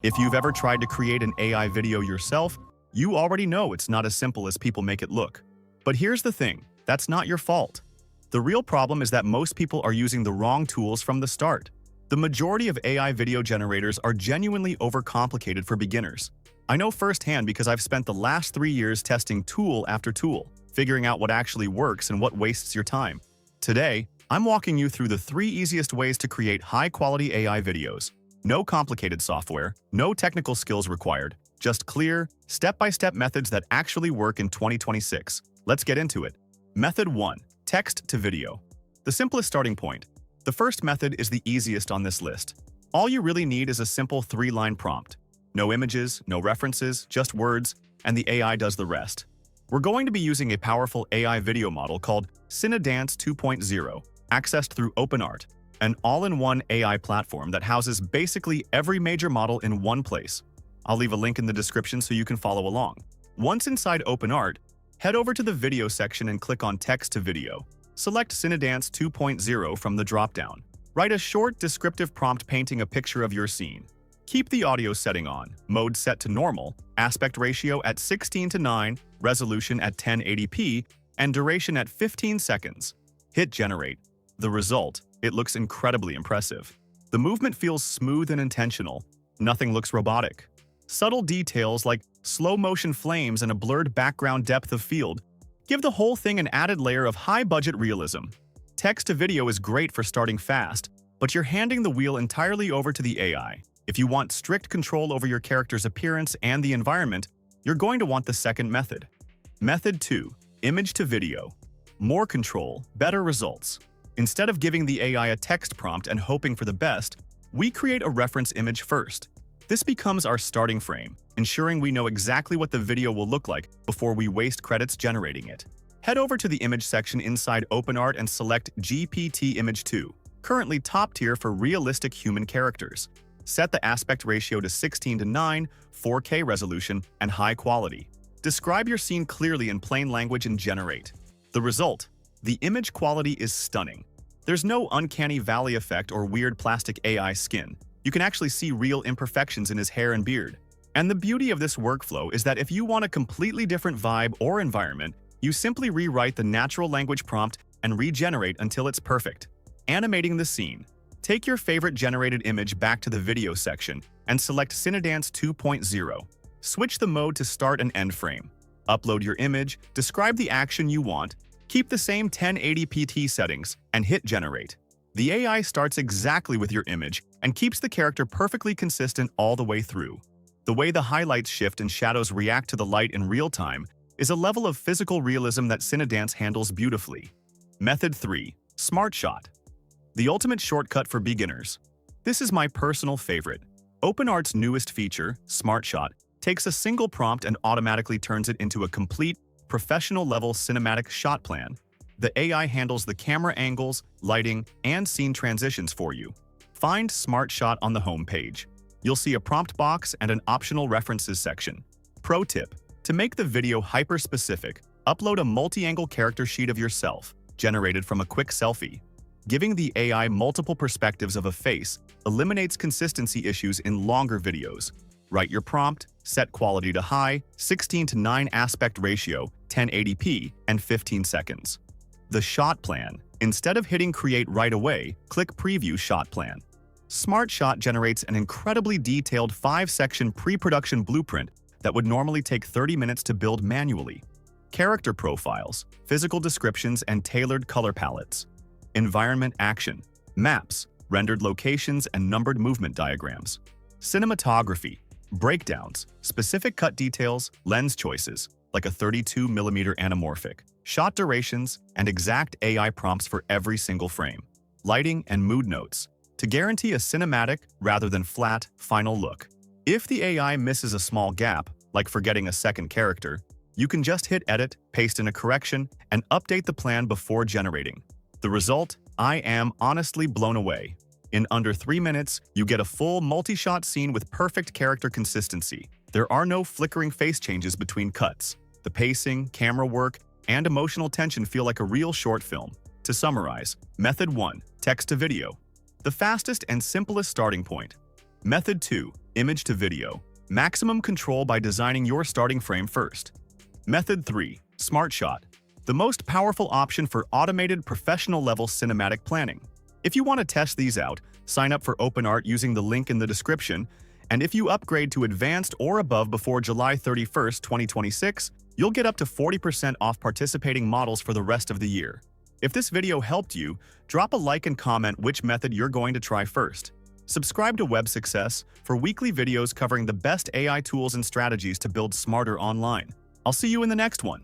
If you've ever tried to create an AI video yourself, you already know it's not as simple as people make it look. But here's the thing, that's not your fault. The real problem is that most people are using the wrong tools from the start. The majority of AI video generators are genuinely overcomplicated for beginners. I know firsthand because I've spent the last 3 years testing tool after tool, figuring out what actually works and what wastes your time. Today, I'm walking you through the 3 easiest ways to create high-quality AI videos. No complicated software, no technical skills required, just clear, step-by-step methods that actually work in 2026. Let's get into it. Method 1. Text to video. The simplest starting point. The first method is the easiest on this list. All you really need is a simple 3-line prompt. No images, no references, just words, and the AI does the rest. We're going to be using a powerful AI video model called Seedance 2.0, accessed through OpenArt, an all-in-one AI platform that houses basically every major model in one place. I'll leave a link in the description so you can follow along. Once inside OpenArt, head over to the video section and click on Text to Video. Select Seedance 2.0 from the dropdown. Write a short, descriptive prompt painting a picture of your scene. Keep the audio setting on, mode set to normal, aspect ratio at 16:9, resolution at 1080p, and duration at 15 seconds. Hit Generate. The result, it looks incredibly impressive. The movement feels smooth and intentional. Nothing looks robotic. Subtle details like slow-motion flames and a blurred background depth of field give the whole thing an added layer of high-budget realism. Text-to-video is great for starting fast, but you're handing the wheel entirely over to the AI. If you want strict control over your character's appearance and the environment, you're going to want the second method. Method 2. Image to video. More control, better results. Instead of giving the AI a text prompt and hoping for the best, we create a reference image first. This becomes our starting frame, ensuring we know exactly what the video will look like before we waste credits generating it. Head over to the image section inside OpenArt and select GPT Image 2, currently top tier for realistic human characters. Set the aspect ratio to 16:9, 4K resolution, and high quality. Describe your scene clearly in plain language and generate. The result: the image quality is stunning. There's no uncanny valley effect or weird plastic AI skin. You can actually see real imperfections in his hair and beard. And the beauty of this workflow is that if you want a completely different vibe or environment, you simply rewrite the natural language prompt and regenerate until it's perfect. Animating the scene. Take your favorite generated image back to the video section and select Seedance 2.0. Switch the mode to start and end frame. Upload your image, describe the action you want, keep the same 1080p settings, and hit Generate. The AI starts exactly with your image and keeps the character perfectly consistent all the way through. The way the highlights shift and shadows react to the light in real time is a level of physical realism that Seedance handles beautifully. Method 3. SmartShot. The ultimate shortcut for beginners. This is my personal favorite. OpenArt's newest feature, SmartShot, takes a single prompt and automatically turns it into a complete, professional-level cinematic shot plan. The AI handles the camera angles, lighting, and scene transitions for you. Find SmartShot on the home page. You'll see a prompt box and an optional references section. Pro tip: to make the video hyper-specific, upload a multi-angle character sheet of yourself, generated from a quick selfie. Giving the AI multiple perspectives of a face eliminates consistency issues in longer videos. Write your prompt, set quality to high, 16:9 aspect ratio, 1080p, and 15 seconds. The shot plan. Instead of hitting create right away, click preview shot plan. SmartShot generates an incredibly detailed 5-section pre-production blueprint that would normally take 30 minutes to build manually. Character profiles, physical descriptions, and tailored color palettes. Environment action, maps, rendered locations, and numbered movement diagrams. Cinematography, breakdowns, specific cut details, lens choices, like a 32mm anamorphic, shot durations, and exact AI prompts for every single frame. Lighting and mood notes, to guarantee a cinematic, rather than flat, final look. If the AI misses a small gap, like forgetting a second character, you can just hit Edit, paste in a correction, and update the plan before generating. The result? I am honestly blown away. In under 3 minutes, you get a full multi-shot scene with perfect character consistency. There are no flickering face changes between cuts. The pacing, camera work, and emotional tension feel like a real short film. To summarize, Method 1. Text to video. The fastest and simplest starting point. Method 2. Image to video. Maximum control by designing your starting frame first. Method 3. SmartShot. The most powerful option for automated professional-level cinematic planning. If you want to test these out, sign up for OpenArt using the link in the description, and if you upgrade to Advanced or above before July 31st, 2026, you'll get up to 40% off participating models for the rest of the year. If this video helped you, drop a like and comment which method you're going to try first. Subscribe to Succes for weekly videos covering the best AI tools and strategies to build smarter online. I'll see you in the next one.